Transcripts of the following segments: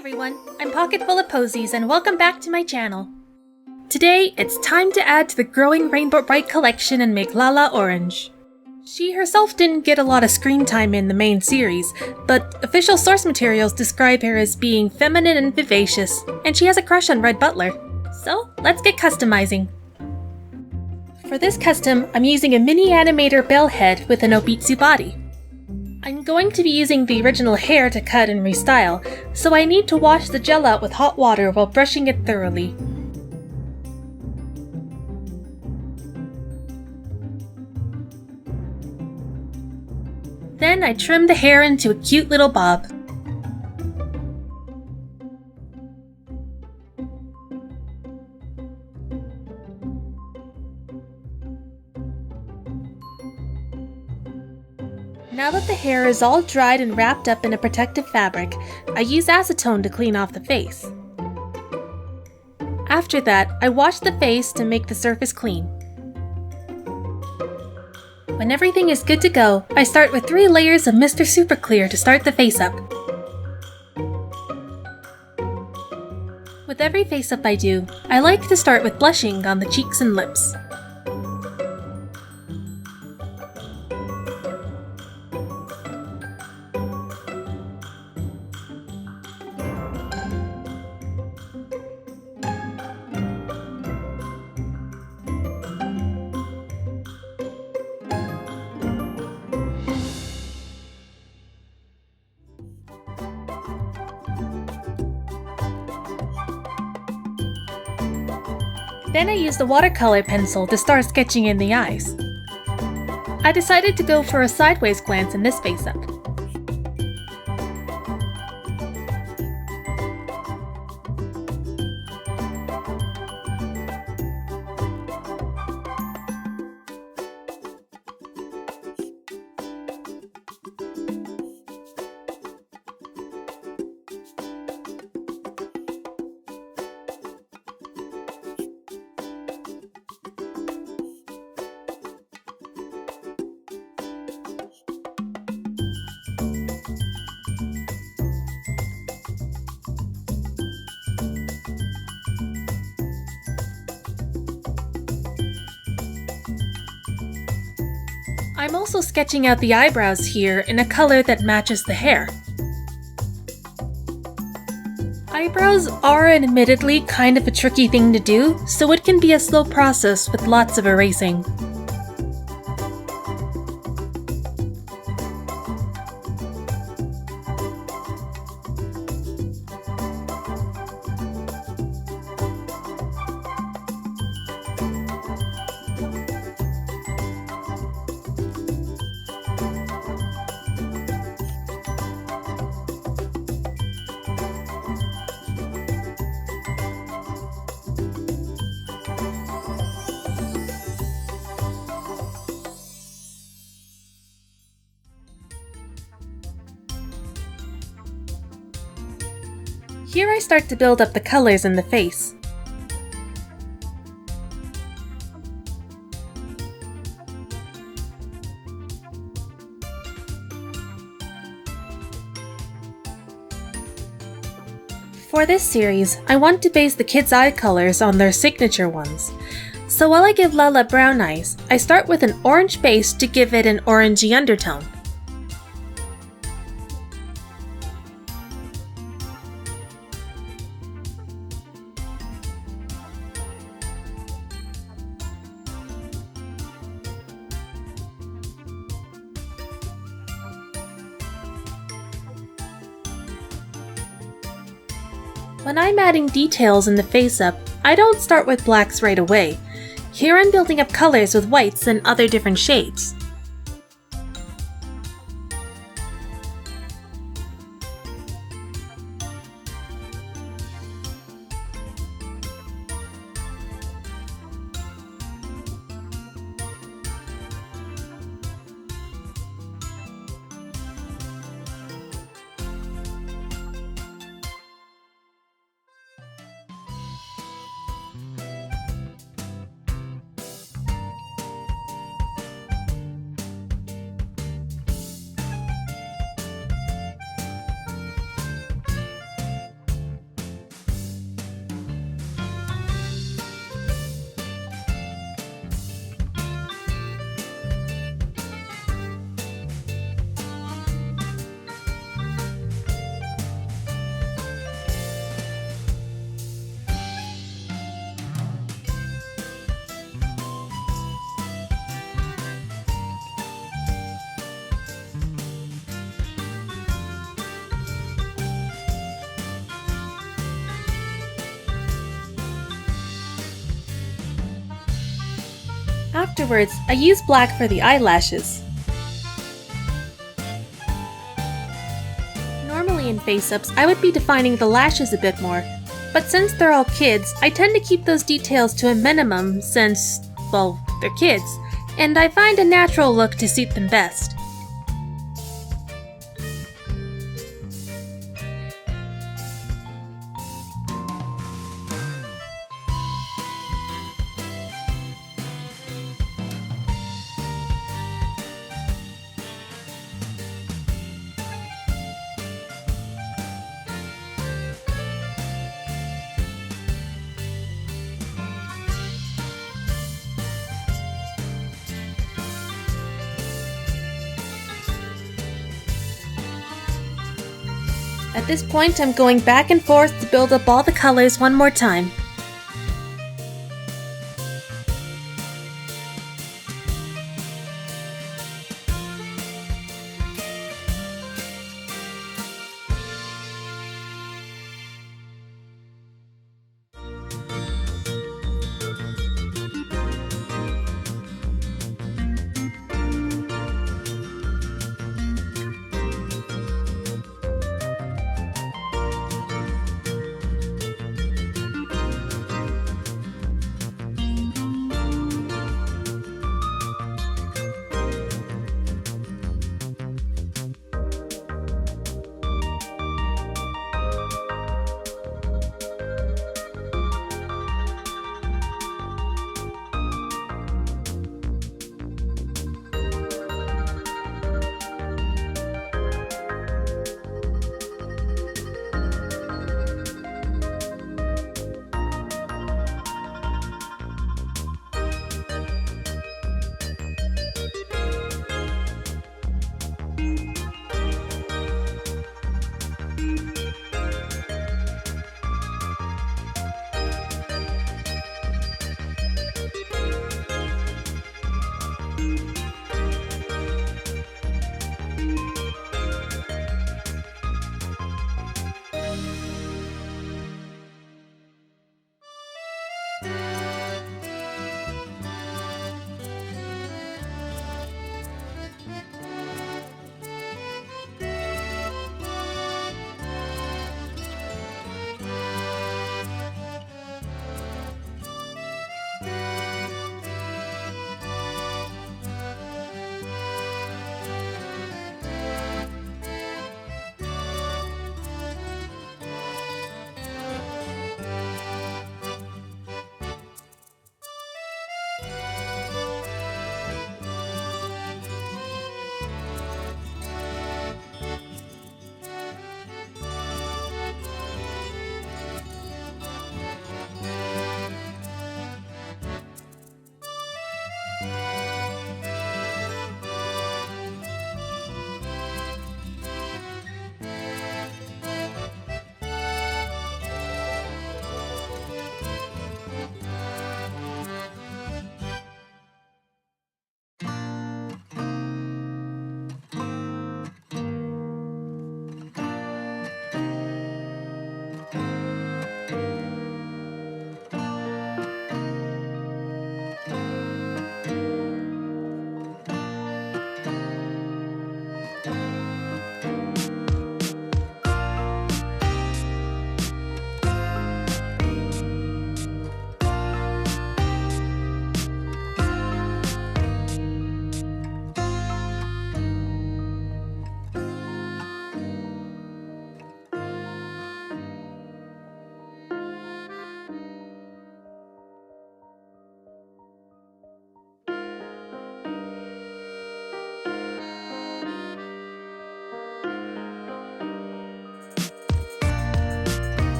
everyone, I'm Pocketful of Posies and welcome back to my channel. Today, it's time to add to the growing Rainbow Brite collection and make Lala Orange. She herself didn't get a lot of screen time in the main series, but official source materials describe her as being feminine and vivacious, and she has a crush on Red Butler. So, let's get customizing. For this custom, I'm using a Mini Animator Belle head with an Obitsu body. I'm going to be using the original hair to cut and restyle, so I need to wash the gel out with hot water while brushing it thoroughly. Then I trim the hair into a cute little bob. Now that the hair is all dried and wrapped up in a protective fabric, I use acetone to clean off the face. After that, I wash the face to make the surface clean. When everything is good to go, I start with 3 layers of Mr. Super Clear to start the face up. With every face up I do, I like to start with blushing on the cheeks and lips. Then I used a watercolor pencil to start sketching in the eyes. I decided to go for a sideways glance in this face-up. I'm also sketching out the eyebrows here in a color that matches the hair. Eyebrows are admittedly kind of a tricky thing to do, so it can be a slow process with lots of erasing. Here I start to build up the colors in the face. For this series, I want to base the kids' eye colors on their signature ones. So while I give Lala brown eyes, I start with an orange base to give it an orangey undertone. When I'm adding details in the face-up, I don't start with blacks right away. Here I'm building up colors with whites and other different shades. Afterwards, I use black for the eyelashes. Normally in face-ups, I would be defining the lashes a bit more, but since they're all kids, I tend to keep those details to a minimum since, well, they're kids, and I find a natural look to suit them best. At this point, I'm going back and forth to build up all the colors one more time.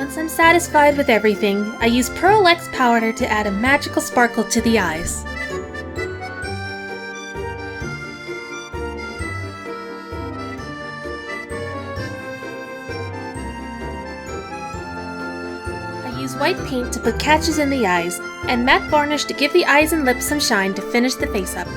Once I'm satisfied with everything, I use Pearl X powder to add a magical sparkle to the eyes. I use white paint to put catches in the eyes, and matte varnish to give the eyes and lips some shine to finish the face up.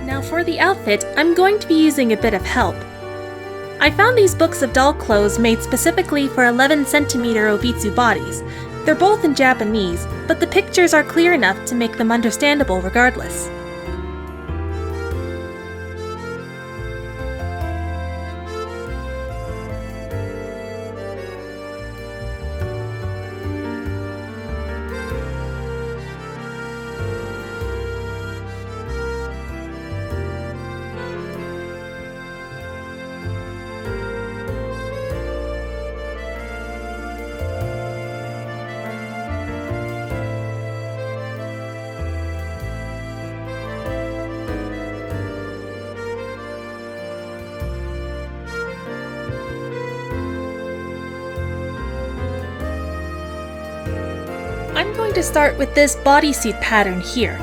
Now for the outfit, I'm going to be using a bit of help. I found these books of doll clothes made specifically for 11cm Obitsu bodies. They're both in Japanese, but the pictures are clear enough to make them understandable regardless. I'm going to start with this bodysuit pattern here.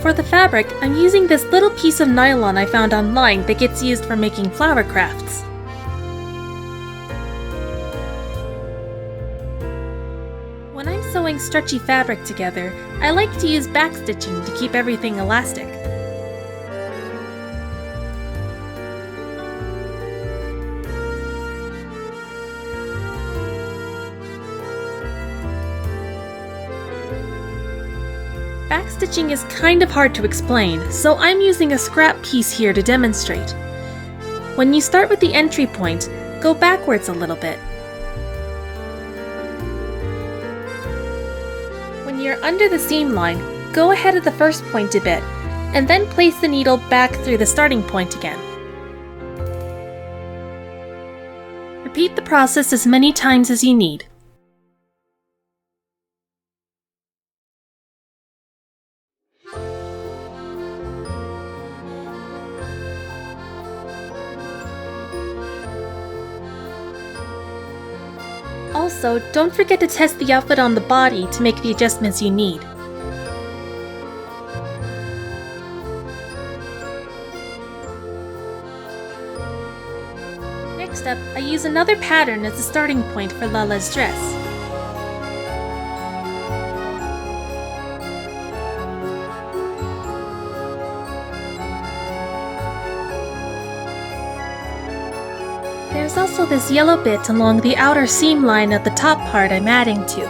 For the fabric, I'm using this little piece of nylon I found online that gets used for making flower crafts. When I'm sewing stretchy fabric together, I like to use backstitching to keep everything elastic. Backstitching is kind of hard to explain, so I'm using a scrap piece here to demonstrate. When you start with the entry point, go backwards a little bit. When you're under the seam line, go ahead of the first point a bit, and then place the needle back through the starting point again. Repeat the process as many times as you need. Also, don't forget to test the outfit on the body to make the adjustments you need. Next up, I use another pattern as a starting point for Lala's dress. There's also this yellow bit along the outer seam line of the top part I'm adding to.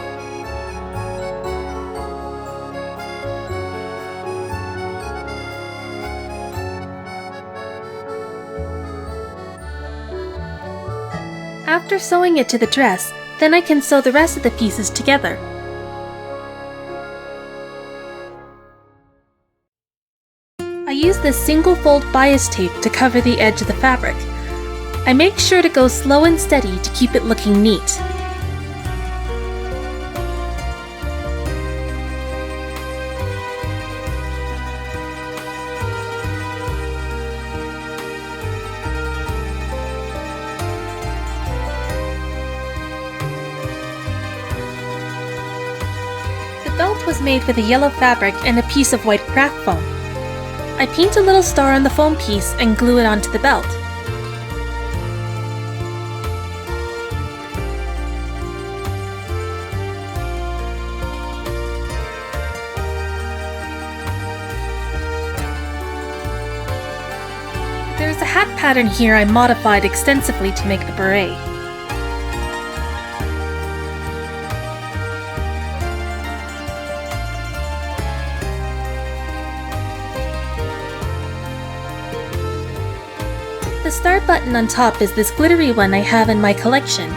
After sewing it to the dress, then I can sew the rest of the pieces together. I use this single fold bias tape to cover the edge of the fabric. I make sure to go slow and steady to keep it looking neat. The belt was made with a yellow fabric and a piece of white craft foam. I paint a little star on the foam piece and glue it onto the belt. There's a hat pattern here I modified extensively to make the beret. button on top is this glittery one I have in my collection.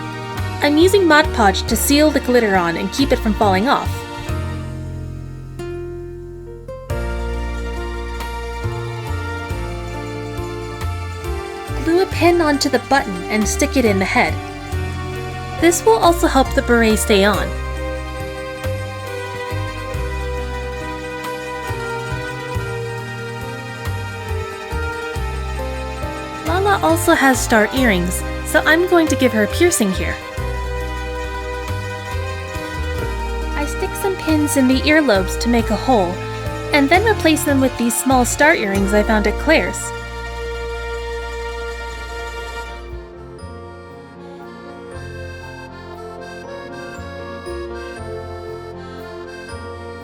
I'm using Mod Podge to seal the glitter on and keep it from falling off. Glue a pin onto the button and stick it in the head. This will also help the beret stay on. Lala also has star earrings, so I'm going to give her a piercing here. I stick some pins in the earlobes to make a hole, and then replace them with these small star earrings I found at Claire's.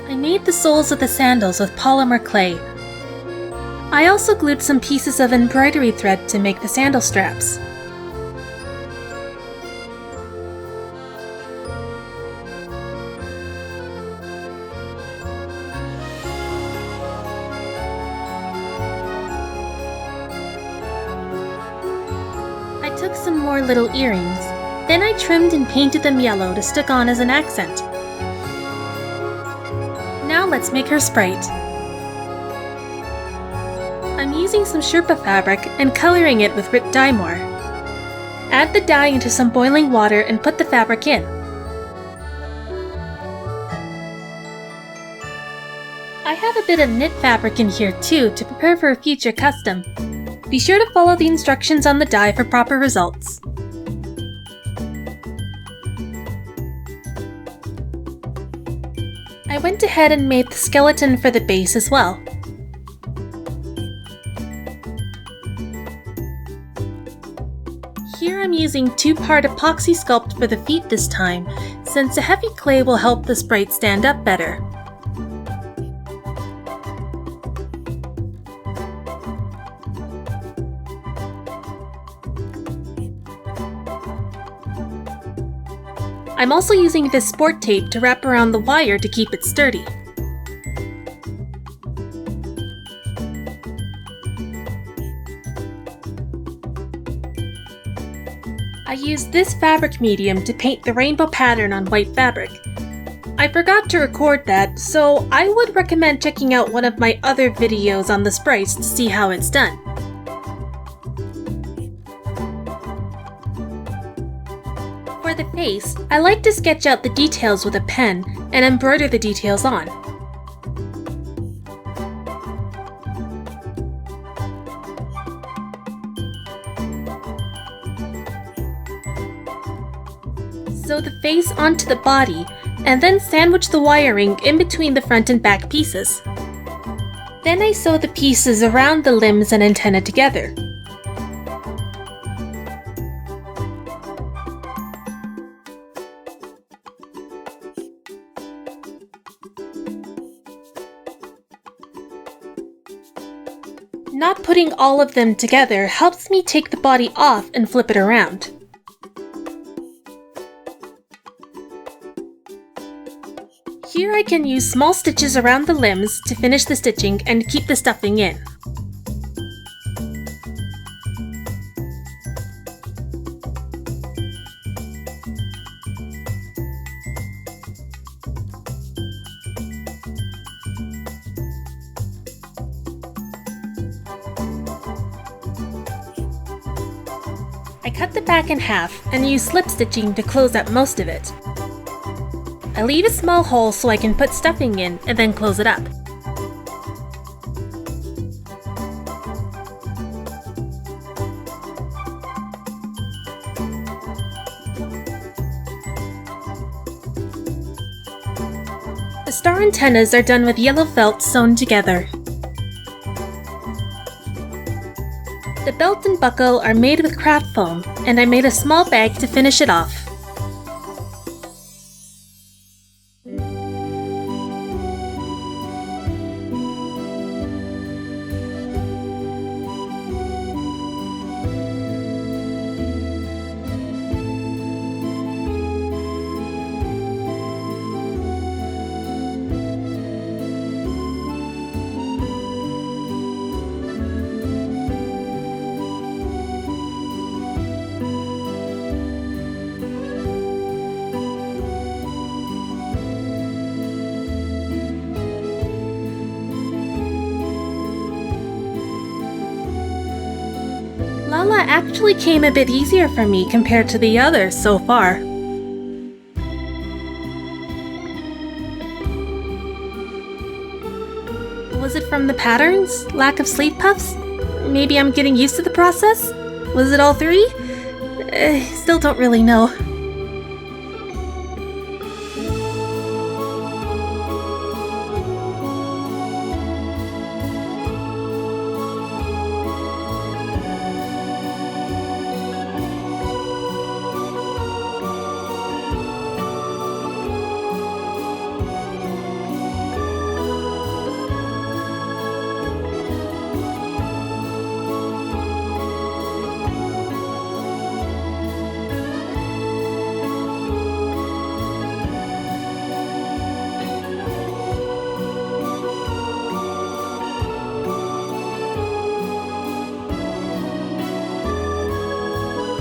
I made the soles of the sandals with polymer clay. I also glued some pieces of embroidery thread to make the sandal straps. I took some more little earrings, then I trimmed and painted them yellow to stick on as an accent. Now let's make her sprite. I'm using some Sherpa Fabric and coloring it with Rit Dyemore. Add the dye into some boiling water and put the fabric in. I have a bit of knit fabric in here too to prepare for a future custom. Be sure to follow the instructions on the dye for proper results. I went ahead and made the skeleton for the base as well. Here I'm using 2-part Apoxie Sculpt for the feet this time, since a heavy clay will help the sprite stand up better. I'm also using this sport tape to wrap around the wire to keep it sturdy. I used this fabric medium to paint the rainbow pattern on white fabric. I forgot to record that, so I would recommend checking out one of my other videos on the sprites to see how it's done. For the face, I like to sketch out the details with a pen and embroider the details on. Sew the face onto the body, and then sandwich the wiring in between the front and back pieces. Then I sew the pieces around the limbs and antenna together. Not putting all of them together helps me take the body off and flip it around. Here I can use small stitches around the limbs to finish the stitching and keep the stuffing in. I cut the back in half and use slip stitching to close up most of it. I leave a small hole so I can put stuffing in and then close it up. The star antennas are done with yellow felt sewn together. The belt and buckle are made with craft foam, and I made a small bag to finish it off. Lala actually came a bit easier for me compared to the others so far. Was it from the patterns? Lack of sleeve puffs? Maybe I'm getting used to the process? Was it all three? Still don't really know.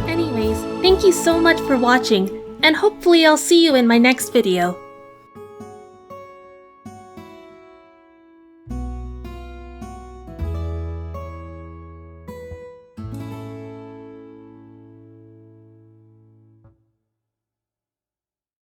Anyways, thank you so much for watching, and hopefully I'll see you in my next video.